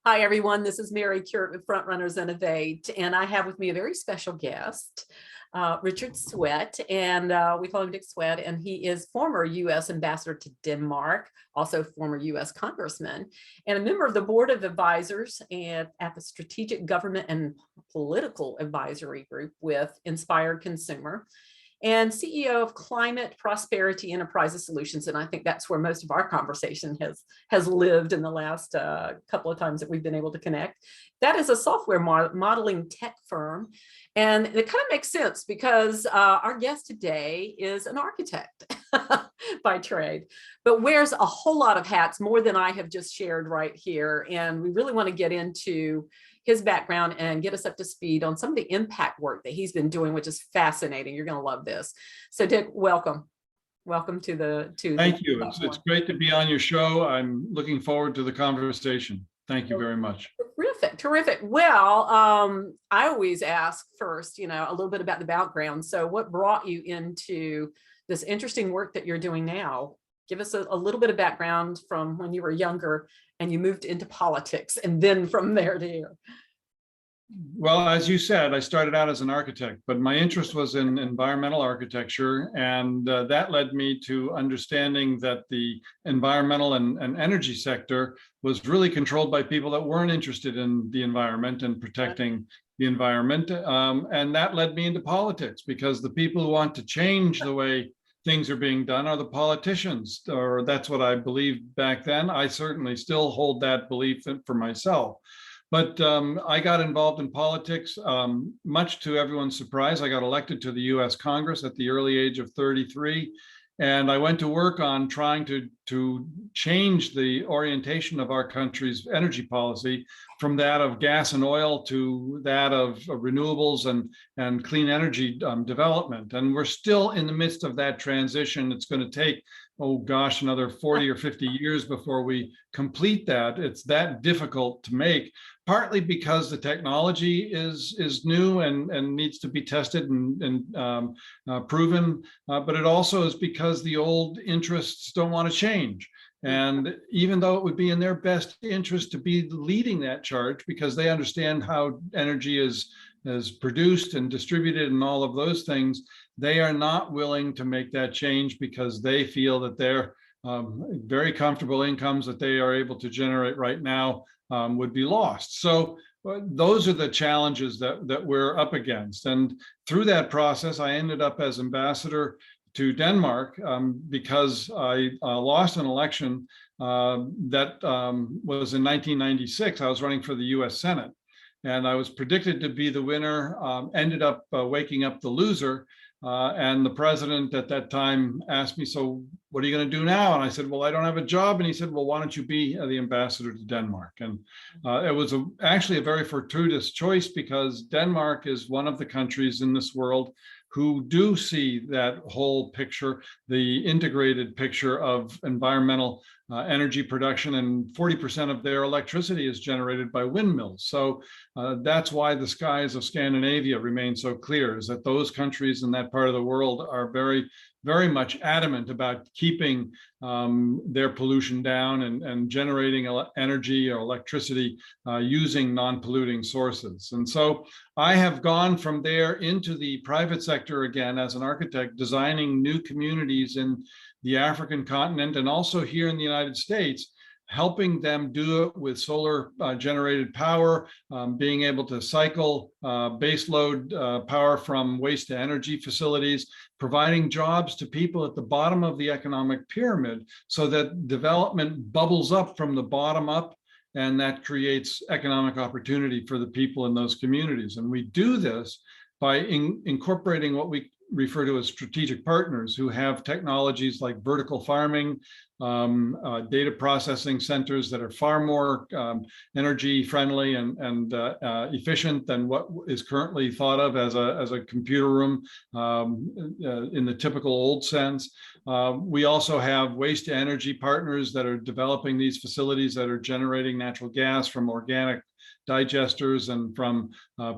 Hi, everyone. This is Mary Kurek with Frontrunners Innovate, and I have with me a very special guest, Richard Swett, and we call him Dick Swett, and he is former U.S. Ambassador to Denmark, also former U.S. Congressman, and a member of the Board of Advisors and at the Strategic Government and Political Advisory Group with Inspired Consumer, and CEO of Climate Prosperity Enterprises Solutions. And I think that's where most of our conversation has lived in the last couple of times that we've been able to connect. That is a software modeling tech firm. And it kind of makes sense because our guest today is an architect by trade, but wears a whole lot of hats, more than I have just shared right here. And we really want to get into his background and get us up to speed on some of the impact work that he's been doing, which is fascinating. You're going to love this. So Dick, welcome. Welcome to the Thank you. It's great to be on your show. I'm looking forward to the conversation. Thank you very much. Terrific, terrific. Well, I always ask first, a little bit about the background. So what brought you into this interesting work that you're doing now? Give us a little bit of background from when you were younger and you moved into politics, and then from there to here. Well, as you said, I started out as an architect, but my interest was in environmental architecture, and that led me to understanding that the environmental and energy sector was really controlled by people that weren't interested in the environment and protecting the environment. And that led me into politics, because the people who want to change the way things are being done are the politicians, or that's what I believed back then. I certainly still hold that belief for myself. But I got involved in politics, much to everyone's surprise. I got elected to the US Congress at the early age of 33. And I went to work on trying to change the orientation of our country's energy policy from that of gas and oil to that of renewables and clean energy development. And we're still in the midst of that transition. It's going to take, oh gosh, another 40 or 50 years before we complete that. It's that difficult to make, partly because the technology is new and needs to be tested and proven, but it also is because the old interests don't want to change. And even though it would be in their best interest to be leading that charge, because they understand how energy is produced and distributed and all of those things, they are not willing to make that change because they feel that their very comfortable incomes that they are able to generate right now would be lost. So those are the challenges that we're up against. And through that process, I ended up as ambassador to Denmark because I lost an election that was in 1996. I was running for the US Senate, and I was predicted to be the winner, ended up waking up the loser. And the president at that time asked me, so what are you going to do now? And I said, well, I don't have a job. And he said, well, why don't you be the ambassador to Denmark? And it was actually a very fortuitous choice, because Denmark is one of the countries in this world who do see that whole picture, the integrated picture of environmental energy production, and 40% of their electricity is generated by windmills. So that's why the skies of Scandinavia remain so clear, is that those countries in that part of the world are very, very much adamant about keeping their pollution down and generating energy or electricity using non-polluting sources. And so I have gone from there into the private sector again as an architect, designing new communities in the African continent and also here in the United States, helping them do it with solar generated power, being able to cycle baseload power from waste to energy facilities, providing jobs to people at the bottom of the economic pyramid so that development bubbles up from the bottom up, and that creates economic opportunity for the people in those communities. And we do this by incorporating what we refer to as strategic partners who have technologies like vertical farming, data processing centers that are far more energy friendly and efficient than what is currently thought of as a computer room in the typical old sense. We also have waste to energy partners that are developing these facilities that are generating natural gas from organic digesters, and from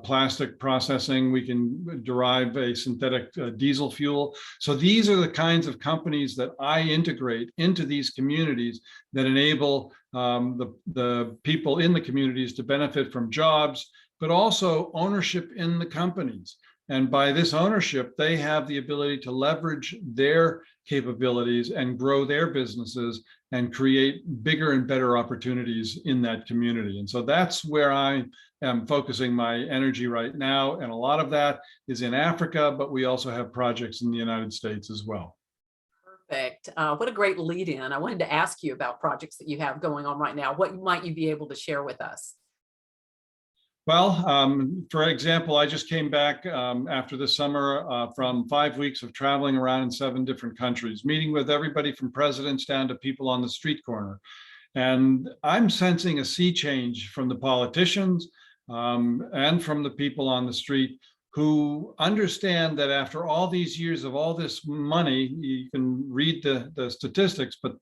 plastic processing, we can derive a synthetic diesel fuel. So these are the kinds of companies that I integrate into these communities that enable the people in the communities to benefit from jobs, but also ownership in the companies. And by this ownership, they have the ability to leverage their capabilities and grow their businesses and create bigger and better opportunities in that community. And so that's where I am focusing my energy right now. And a lot of that is in Africa, but we also have projects in the United States as well. Perfect. What a great lead in. I wanted to ask you about projects that you have going on right now. What might you be able to share with us? Well, for example, I just came back after the summer from 5 weeks of traveling around in 7 different countries, meeting with everybody from presidents down to people on the street corner. And I'm sensing a sea change from the politicians and from the people on the street who understand that after all these years of all this money, you can read the statistics, but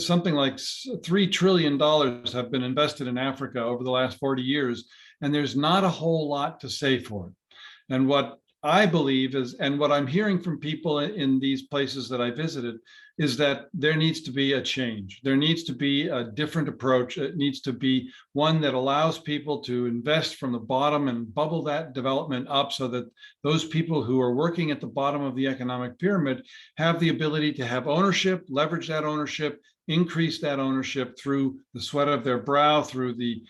something like $3 trillion have been invested in Africa over the last 40 years, and there's not a whole lot to say for it. And what I believe is, and what I'm hearing from people in these places that I visited, is that there needs to be a change. There needs to be a different approach. It needs to be one that allows people to invest from the bottom and bubble that development up so that those people who are working at the bottom of the economic pyramid have the ability to have ownership, leverage that ownership, increase that ownership through the sweat of their brow, through the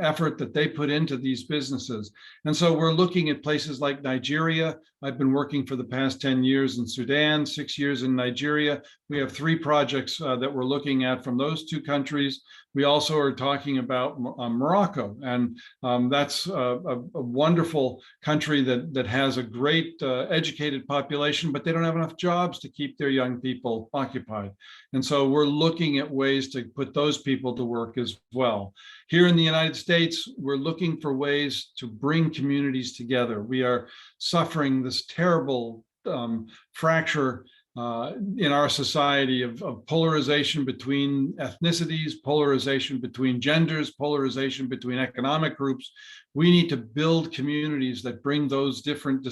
effort that they put into these businesses. And so we're looking at places like Nigeria. I've been working for the past 10 years in Sudan, 6 years in Nigeria. We have 3 projects that we're looking at from those 2 countries. We also are talking about Morocco, and that's a wonderful country that has a great educated population, but they don't have enough jobs to keep their young people occupied. And so we're looking at ways to put those people to work as well. Here in the United States, we're looking for ways to bring communities together. We are suffering this terrible fracture in our society of polarization between ethnicities, polarization between genders, polarization between economic groups. We need to build communities that bring those different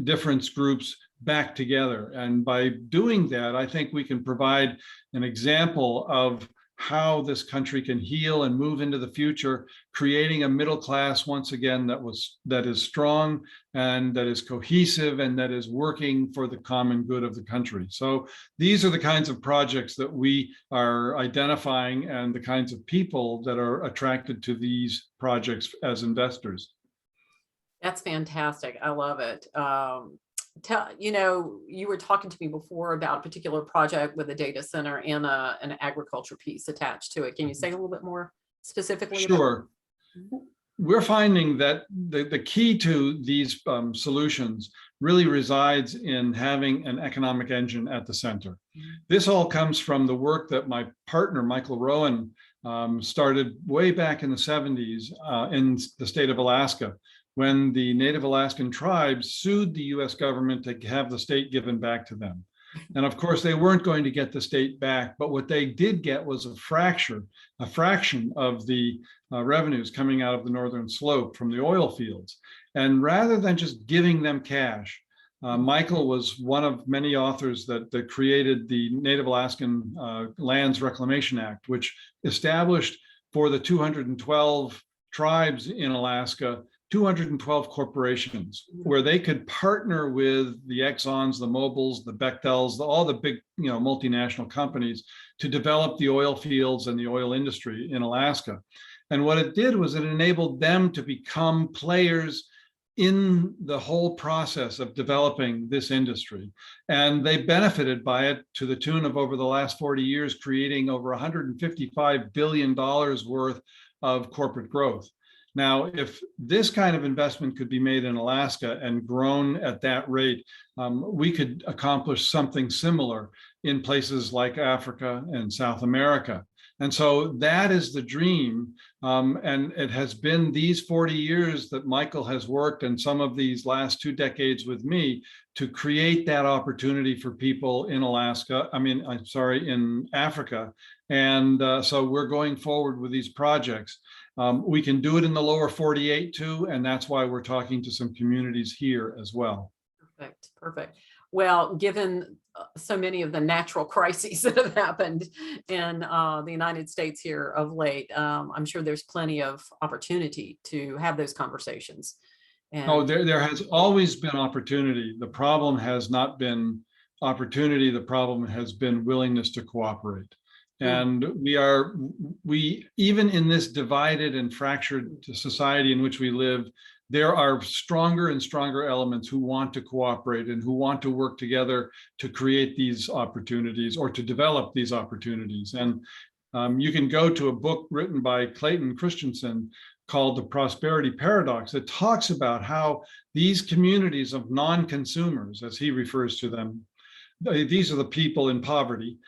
difference groups back together. And by doing that, I think we can provide an example of how this country can heal and move into the future, creating a middle class once again that is strong and that is cohesive and that is working for the common good of the country. So these are the kinds of projects that we are identifying and the kinds of people that are attracted to these projects as investors. That's fantastic. I love it. You were talking to me before about a particular project with a data center and an agriculture piece attached to it. Can you say a little bit more specifically? Sure. We're finding that the key to these solutions really resides in having an economic engine at the center. This all comes from the work that my partner, Michael Rowan, started way back in the 70s in the state of Alaska, when the Native Alaskan tribes sued the US government to have the state given back to them. And of course, they weren't going to get the state back, but what they did get was a fraction of the revenues coming out of the northern slope from the oil fields. And rather than just giving them cash, Michael was one of many authors that created the Native Alaskan Lands Reclamation Act, which established for the 212 tribes in Alaska 212 corporations where they could partner with the Exxons, the Mobils, the Bechtels, all the big multinational companies to develop the oil fields and the oil industry in Alaska. And what it did was it enabled them to become players in the whole process of developing this industry. And they benefited by it to the tune of, over the last 40 years, creating over $155 billion worth of corporate growth. Now, if this kind of investment could be made in Alaska and grown at that rate, we could accomplish something similar in places like Africa and South America. And so that is the dream. And it has been these 40 years that Michael has worked, and some of these last 2 decades with me, to create that opportunity for people in in Africa. And so we're going forward with these projects. We can do it in the lower 48 too, and that's why we're talking to some communities here as well. Perfect, perfect. Well, given so many of the natural crises that have happened in the United States here of late, I'm sure there's plenty of opportunity to have those conversations. Oh, there has always been opportunity. The problem has not been opportunity. The problem has been willingness to cooperate. And we even in this divided and fractured society in which we live, there are stronger and stronger elements who want to cooperate and who want to work together to create these opportunities or to develop these opportunities. And you can go to a book written by Clayton Christensen called The Prosperity Paradox that talks about how these communities of non-consumers, as he refers to them, these are the people in poverty,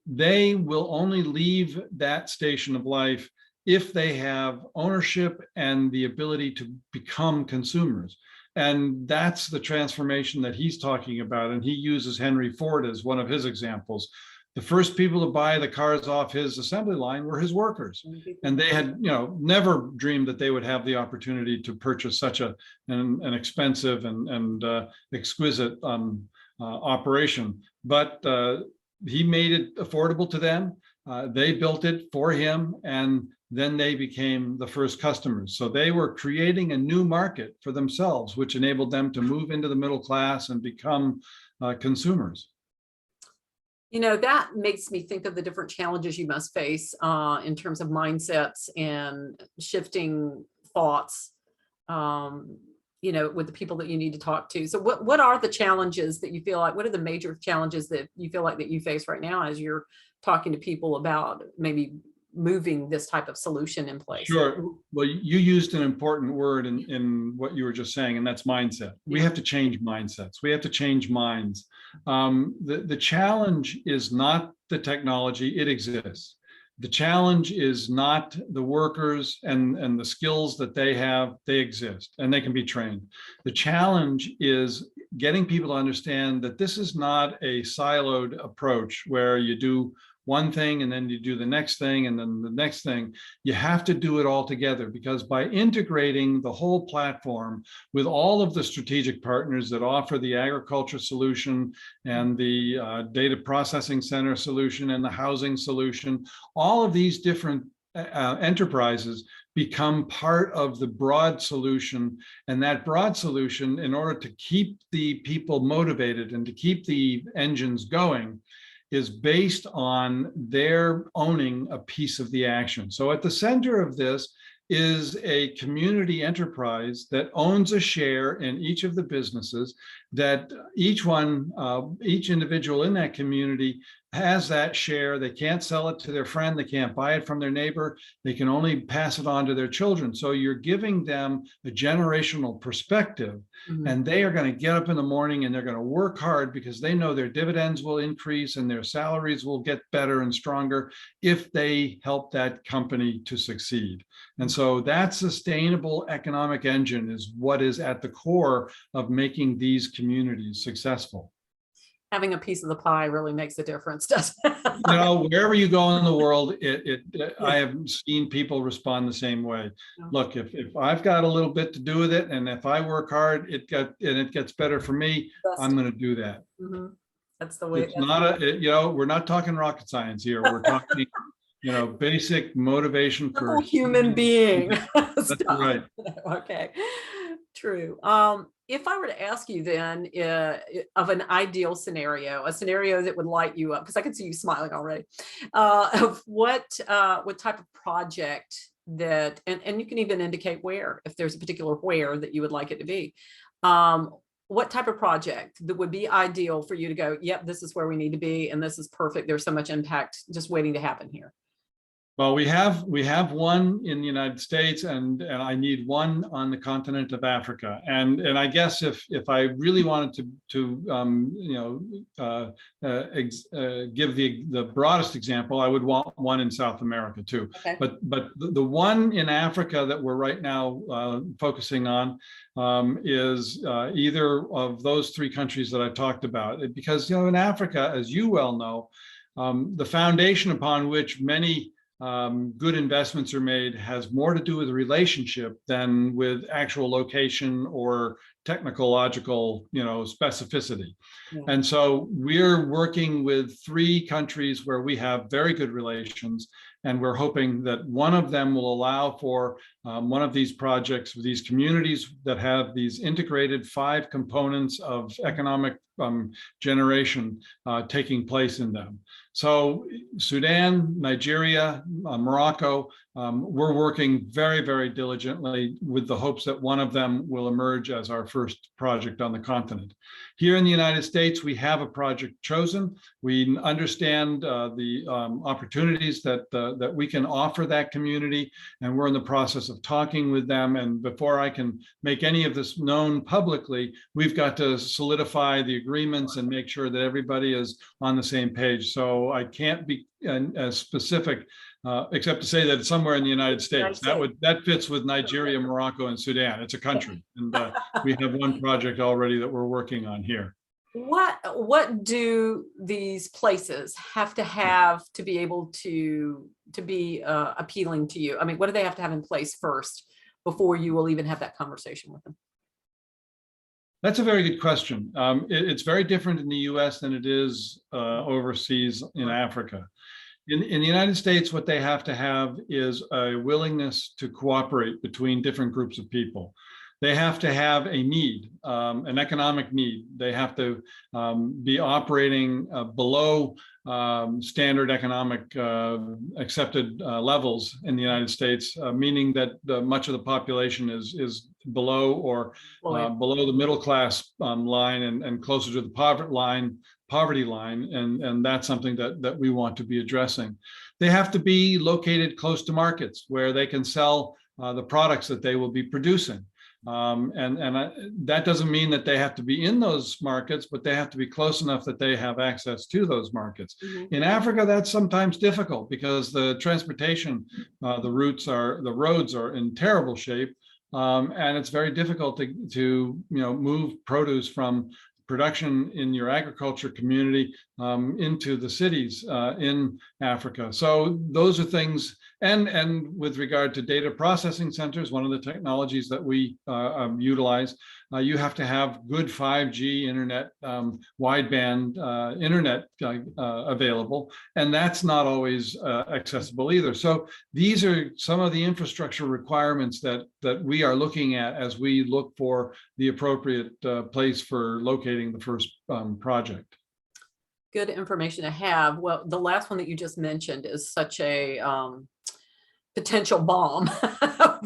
they will only leave that station of life if they have ownership and the ability to become consumers. And that's the transformation that he's talking about. And he uses Henry Ford as one of his examples. The first people to buy the cars off his assembly line were his workers. And they had, never dreamed that they would have the opportunity to purchase such an expensive and exquisite operation. But he made it affordable to them. They built it for him, and then they became the first customers. So they were creating a new market for themselves, which enabled them to move into the middle class and become consumers. That makes me think of the different challenges you must face in terms of mindsets and shifting thoughts, with the people that you need to talk to. So what are the challenges that you feel like, what are the major challenges that you feel like that you face right now as you're talking to people about maybe moving this type of solution in place? Sure. Well, you used an important word in what you were just saying, and that's mindset. We have to change mindsets. We have to change minds. The challenge is not the technology, it exists. The challenge is not the workers and the skills that they have, they exist and they can be trained. The challenge is getting people to understand that this is not a siloed approach where you do one thing and then you do the next thing and then the next thing. You have to do it all together, because by integrating the whole platform with all of the strategic partners that offer the agriculture solution and the data processing center solution and the housing solution, all of these different enterprises become part of the broad solution. And that broad solution, in order to keep the people motivated and to keep the engines going, is based on their owning a piece of the action. So at the center of this is a community enterprise that owns a share in each of the businesses, that each individual in that community has that share. They can't sell it to their friend. They can't buy it from their neighbor. They can only pass it on to their children. So you're giving them a generational perspective, and they are going to get up in the morning and they're going to work hard because they know their dividends will increase and their salaries will get better and stronger if they help that company to succeed. And so that sustainable economic engine is what is at the core of making these communities successful. Having a piece of the pie really makes a difference, doesn't it? Wherever you go in the world, I have seen people respond the same way. Look, if I've got a little bit to do with it, and if I work hard, it gets better for me, I'm going to do that. That's the way. It's not we're not talking rocket science here. We're talking, basic motivation for human being. That's right. Okay, true. If I were to ask you then of an ideal scenario, a scenario that would light you up, because I can see you smiling already, of what type of project that, and you can even indicate where, if there's a particular where that you would like it to be, what type of project that would be ideal for you to go, yep, this is where we need to be, and this is perfect. There's so much impact just waiting to happen here. Well, we have one in the United States, and I need one on the continent of Africa. And I guess if I really wanted to give the broadest example, I would want one in South America too. Okay. But the one in Africa that we're right now focusing on is either of those three countries that I talked about. Because in Africa, as you well know, the foundation upon which many good investments are made has more to do with the relationship than with actual location or technological, specificity. Yeah. And so we're working with three countries where we have very good relations, and we're hoping that one of them will allow for one of these projects, these communities that have these integrated 5 components of economic generation taking place in them. So Sudan, Nigeria, Morocco, we're working very, very diligently with the hopes that one of them will emerge as our first project on the continent. Here in the United States, we have a project chosen. We understand the opportunities that we can offer that community, and we're in the process of talking with them. And before I can make any of this known publicly, we've got to solidify the agreements and make sure that everybody is on the same page. So I can't be as specific, except to say that it's somewhere in the United States. That fits with Nigeria, Morocco, and Sudan. It's a country, and we have one project already that we're working on here. What do these places have to be able to be appealing to you? I mean, what do they have to have in place first before you will even have that conversation with them? That's a very good question. It's very different in the US than it is overseas in Africa. In the United States, what they have to have is a willingness to cooperate between different groups of people. They have to have a need, an economic need. They have to be operating below standard economic accepted levels in the United States, meaning that much of the population is below or below the middle class line and closer to the poverty line, and that's something that we want to be addressing. They have to be located close to markets where they can sell the products that they will be producing. That doesn't mean that they have to be in those markets, but they have to be close enough that they have access to those markets. Mm-hmm. In Africa, that's sometimes difficult because the transportation, the roads are in terrible shape, and it's very difficult to move produce from production in your agriculture community into the cities in Africa. So those are things, and with regard to data processing centers, one of the technologies that we utilize, you have to have good 5G internet, wideband internet available, and that's not always accessible either. So these are some of the infrastructure requirements that we are looking at as we look for the appropriate place for locating the first project. Good information to have. Well, the last one that you just mentioned is such a potential bomb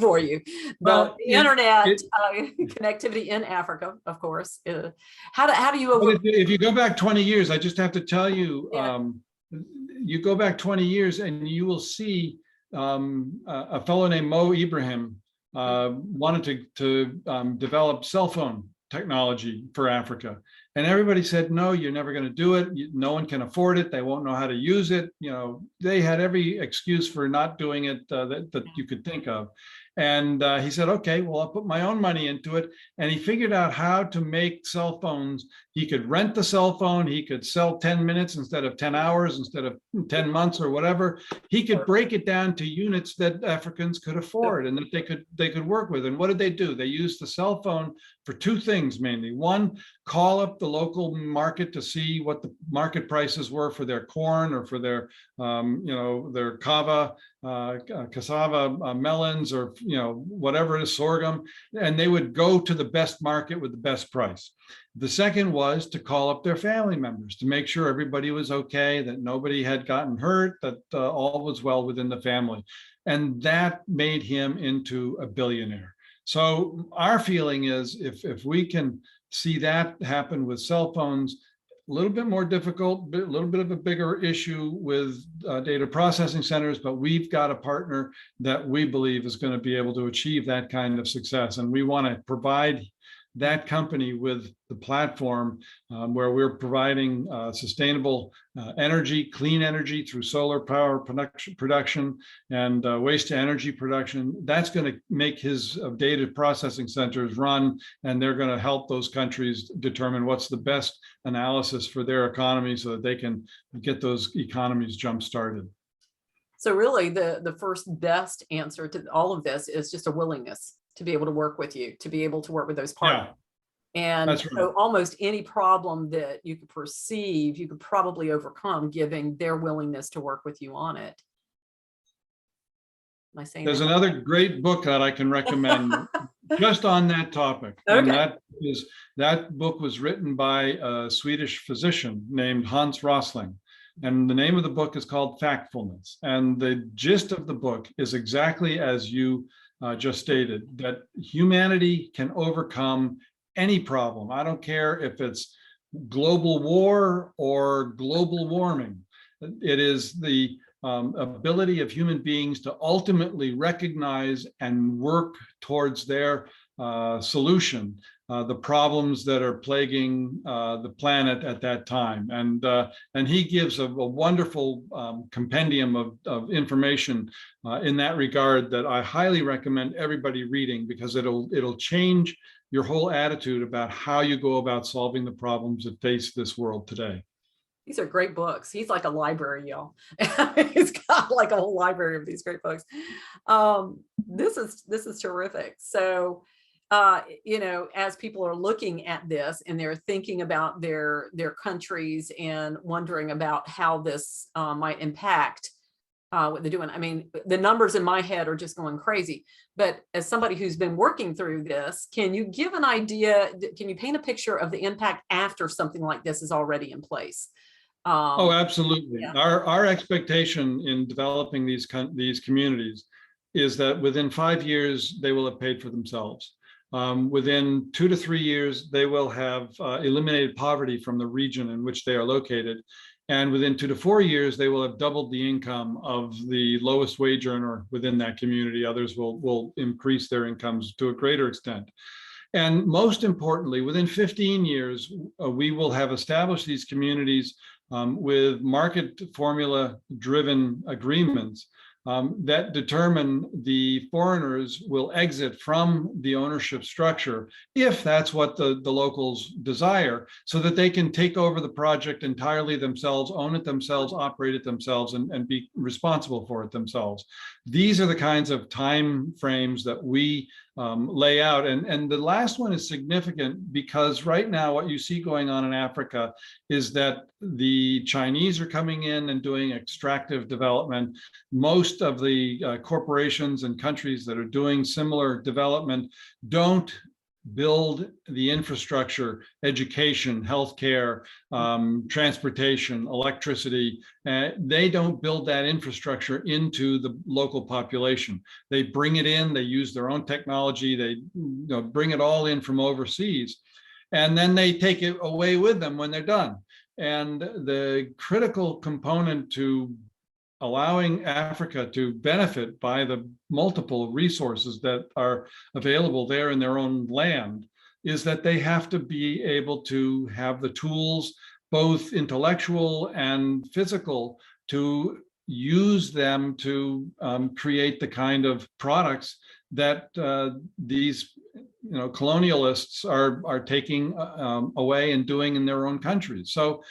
for you. The internet connectivity in Africa, of course. How do you? If you go back 20 years, I just have to tell you, you go back 20 years and you will see a fellow named Mo Ibrahim wanted to develop cell phone technology for Africa. And everybody said, no, you're never going to do it. No one can afford it. They won't know how to use it. They had every excuse for not doing it that you could think of. And he said, okay, well, I'll put my own money into it. And he figured out how to make cell phones. He could rent the cell phone. He could sell 10 minutes instead of 10 hours, instead of 10 months or whatever. He could break it down to units that Africans could afford and that they could work with. And what did they do? They used the cell phone for 2 things mainly. One, call up the local market to see what the market prices were for their corn or for their cassava, melons, or whatever it is, sorghum, and they would go to the best market with the best price. The second was to call up their family members to make sure everybody was okay, that nobody had gotten hurt, that all was well within the family. And that made him into a billionaire. So our feeling is if we can see that happen with cell phones, little bit more difficult, a little bit of a bigger issue with data processing centers, but we've got a partner that we believe is going to be able to achieve that kind of success. And we want to provide that company with the platform where we're providing sustainable energy, clean energy through solar power production and waste to energy production. That's going to make his data processing centers run, and they're going to help those countries determine what's the best analysis for their economy so that they can get those economies jump started. So really the first best answer to all of this is just a willingness to be able to work with you, to be able to work with those partners. Yeah. And right. So almost any problem that you could perceive, you could probably overcome giving their willingness to work with you on it. Am I saying There's that? Another great book that I can recommend just on that topic. Okay. And that book was written by a Swedish physician named Hans Rosling. And the name of the book is called Factfulness. And the gist of the book is exactly as you just stated, that humanity can overcome any problem. I don't care if it's global war or global warming. It is the ability of human beings to ultimately recognize and work towards their solution, the problems that are plaguing the planet at that time. And he gives a wonderful compendium of information in that regard that I highly recommend everybody reading, because it'll change your whole attitude about how you go about solving the problems that face this world today. These are great books. He's like a library, y'all. He's got like a whole library of these great books. This is terrific. So, you know, as people are looking at this and they're thinking about their countries and wondering about how this might impact what they're doing. I mean, the numbers in my head are just going crazy. But as somebody who's been working through this, can you give an idea? Can you paint a picture of the impact after something like this is already in place? Oh, absolutely. Yeah. Our expectation in developing these communities is that within 5 years, they will have paid for themselves. Within 2 to 3 years, they will have eliminated poverty from the region in which they are located. And within 2 to 4 years, they will have doubled the income of the lowest wage earner within that community. Others will increase their incomes to a greater extent. And most importantly, within 15 years, we will have established these communities with market formula-driven agreements that determine the foreigners will exit from the ownership structure if that's what the locals desire, so that they can take over the project entirely themselves, own it themselves, operate it themselves, and be responsible for it themselves. These are the kinds of time frames that we lay out. And the last one is significant because right now what you see going on in Africa is that the Chinese are coming in and doing extractive development. Most of the corporations and countries that are doing similar development don't build the infrastructure, education, healthcare, transportation, electricity. They don't build that infrastructure into the local population. They bring it in, they use their own technology, they bring it all in from overseas, and then they take it away with them when they're done. And the critical component to allowing Africa to benefit by the multiple resources that are available there in their own land is that they have to be able to have the tools, both intellectual and physical, to use them to create the kind of products that these colonialists are taking away and doing in their own countries. So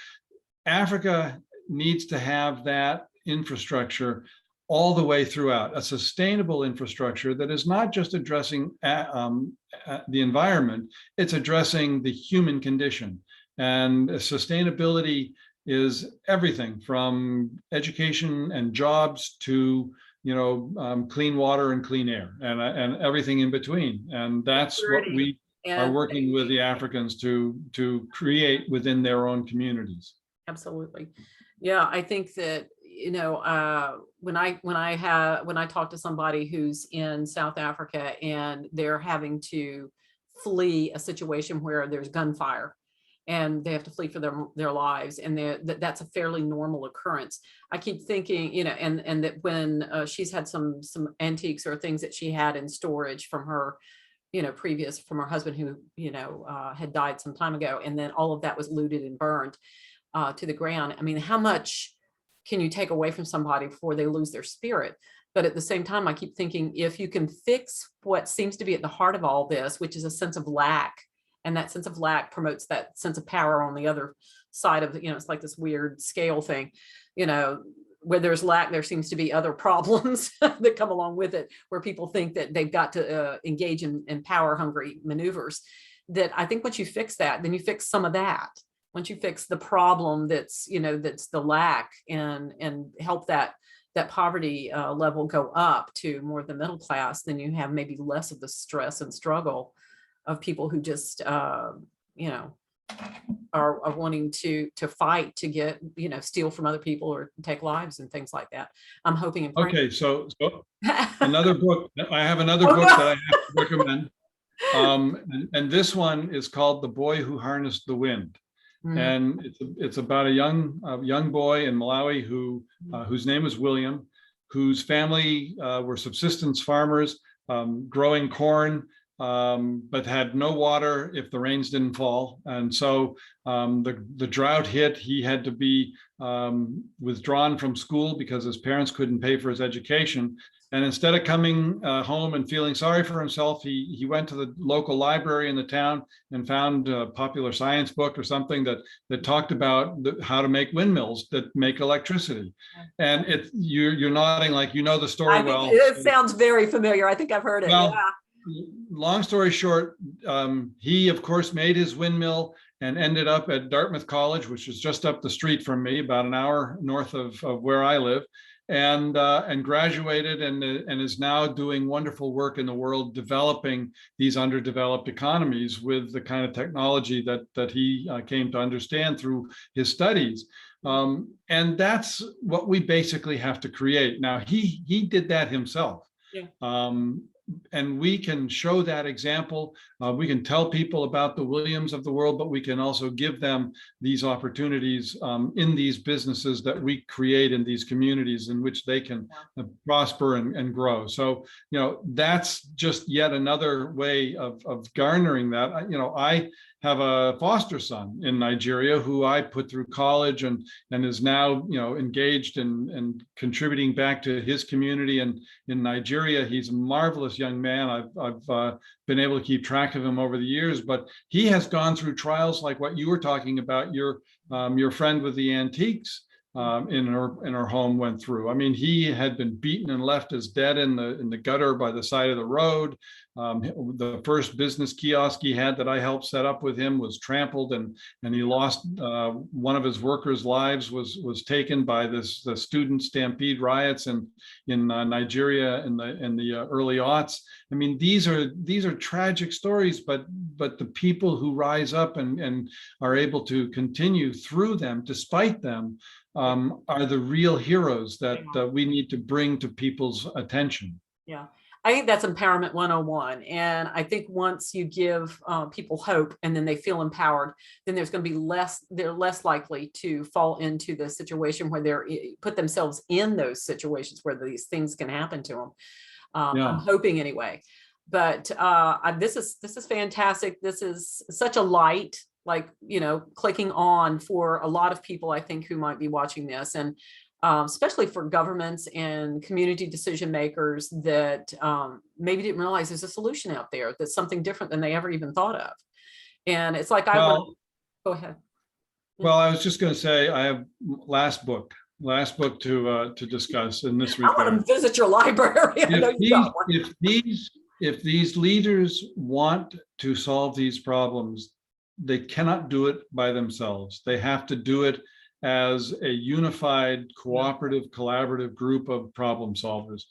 Africa needs to have that infrastructure all the way throughout, a sustainable infrastructure that is not just addressing the environment, it's addressing the human condition. And sustainability is everything from education and jobs to clean water and clean air and everything in between. And that's what we are working with the Africans to create within their own communities. Absolutely. Yeah, I think that when I talk to somebody who's in South Africa and they're having to flee a situation where there's gunfire and they have to flee for their lives, and that's a fairly normal occurrence. I keep thinking, and that when she's had some antiques or things that she had in storage from her, from her husband who, had died some time ago, and then all of that was looted and burned to the ground. I mean, how much can you take away from somebody before they lose their spirit? But at the same time, I keep thinking, if you can fix what seems to be at the heart of all this, which is a sense of lack, and that sense of lack promotes that sense of power on the other side of the, it's like this weird scale thing, where there's lack, there seems to be other problems that come along with it, where people think that they've got to engage in power hungry maneuvers. That I think once you fix that, then you fix some of that. Once you fix the problem that's the lack, and help that poverty level go up to more of the middle class, then you have maybe less of the stress and struggle of people who just are wanting to fight to get, steal from other people or take lives and things like that. I'm hoping. Okay, so another book. I have another book that I have to recommend, and this one is called "The Boy Who Harnessed the Wind." And it's about a young boy in Malawi whose name is William, whose family were subsistence farmers, growing corn, but had no water if the rains didn't fall. And so the drought hit. He had to be withdrawn from school because his parents couldn't pay for his education. And instead of coming home and feeling sorry for himself, he went to the local library in the town and found a popular science book or something that talked about how to make windmills that make electricity. And you're nodding like you know the story well. It sounds very familiar. I think I've heard it. Well, yeah. Long story short, he of course made his windmill and ended up at Dartmouth College, which is just up the street from me, about an hour north of where I live. And graduated and is now doing wonderful work in the world, developing these underdeveloped economies with the kind of technology that he came to understand through his studies. And that's what we basically have to create. Now, he did that himself. Yeah. And we can show that example. We can tell people about the Williams of the world, but we can also give them these opportunities in these businesses that we create in these communities in which they can prosper and grow. So, that's just yet another way of garnering that. I have a foster son in Nigeria who I put through college and is now engaged in contributing back to his community. And in Nigeria, he's a marvelous young man. I've been able to keep track of him over the years, but he has gone through trials like what you were talking about. Your friend with the antiques in her home went through. I mean, he had been beaten and left as dead in the gutter by the side of the road. The first business kiosk he had that I helped set up with him was trampled, and he lost one of his workers' lives was taken by the student stampede riots in Nigeria in the early aughts. I mean, these are tragic stories, but the people who rise up and are able to continue through them, despite them, are the real heroes that we need to bring to people's attention. Yeah. I think that's empowerment 101. And I think once you give people hope and then they feel empowered, then there's going to be they're less likely to fall into the situation where they're put themselves in those situations where these things can happen to them. I'm hoping anyway. But this is fantastic. This is such a light, clicking on for a lot of people, I think, who might be watching this. And especially for governments and community decision makers that maybe didn't realize there's a solution out there that's something different than they ever even thought of. And it's like, go ahead. Well, I was just going to say, I have last book to discuss in this regard. I want to visit your library. If these leaders want to solve these problems, they cannot do it by themselves. They have to do it as a unified, cooperative, collaborative group of problem solvers.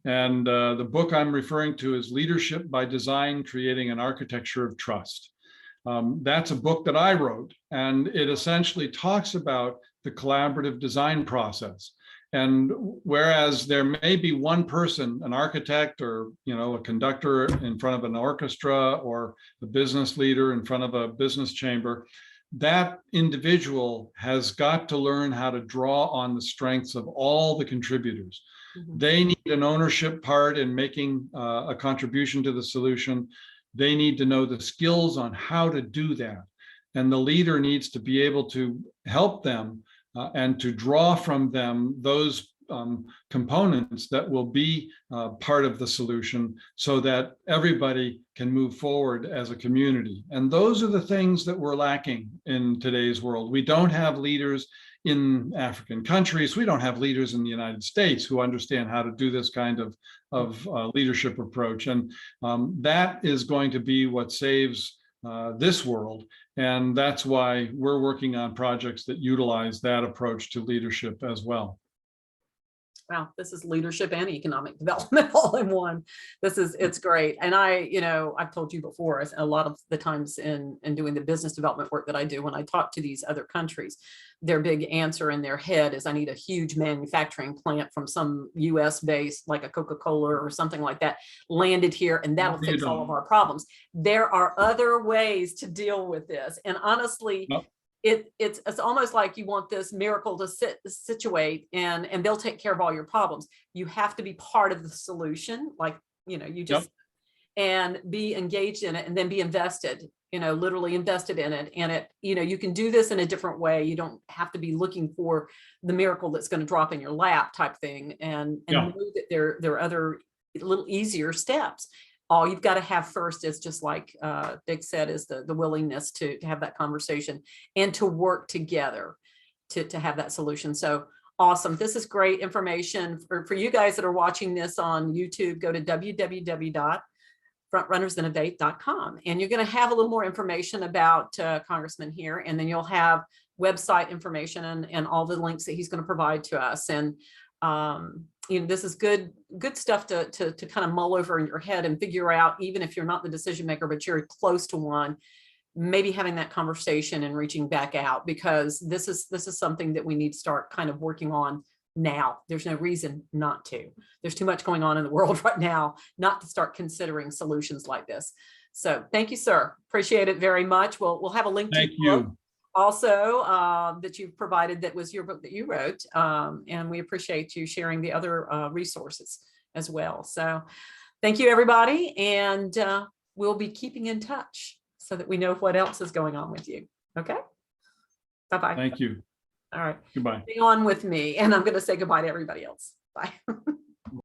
And the book I'm referring to is Leadership by Design, Creating an Architecture of Trust. That's a book that I wrote, and it essentially talks about the collaborative design process. And whereas there may be one person, an architect or a conductor in front of an orchestra, or a business leader in front of a business chamber, that individual has got to learn how to draw on the strengths of all the contributors. They need an ownership part in making a contribution to the solution. They need to know the skills on how to do that. And the leader needs to be able to help them and to draw from them those components that will be part of the solution so that everybody can move forward as a community. And those are the things that we're lacking in today's world. We don't have leaders in African countries. We don't have leaders in the United States who understand how to do this kind of leadership approach. And that is going to be what saves this world. And that's why we're working on projects that utilize that approach to leadership as well. Wow, this is leadership and economic development all in one. It's great. And I've told you before, a lot of the times in doing the business development work that I do, when I talk to these other countries, their big answer in their head is, I need a huge manufacturing plant from some US based, like a Coca-Cola or something like that, landed here, and that'll fix all of our problems. There are other ways to deal with this. And honestly, Nope. It's almost like you want this miracle to situate and they'll take care of all your problems. You have to be part of the solution, like, you just, and be engaged in it, and then be invested, literally invested in it. And you can do this in a different way. You don't have to be looking for the miracle that's going to drop in your lap type thing, and know that there are other little easier steps. All you've got to have first is, just like Dick said, is the willingness to have that conversation and to work together to have that solution. So awesome. This is great information for you guys that are watching this on YouTube. Go to www.frontrunnersinnovate.com, and you're going to have a little more information about Congressman here, and then you'll have website information and all the links that he's going to provide to us. And this is good stuff to kind of mull over in your head and figure out, even if you're not the decision maker, but you're close to one, maybe having that conversation and reaching back out, because this is something that we need to start kind of working on now. There's no reason not to. There's too much going on in the world right now not to start considering solutions like this. So thank you, sir. Appreciate it very much. We'll have a link to your book also that you've provided, that was your book that you wrote, and we appreciate you sharing the other resources as well. So thank you, everybody, and we'll be keeping in touch so that we know what else is going on with you. Okay, bye-bye. Thank you. All right, goodbye. Stay on with me, and I'm going to say goodbye to everybody else. Bye.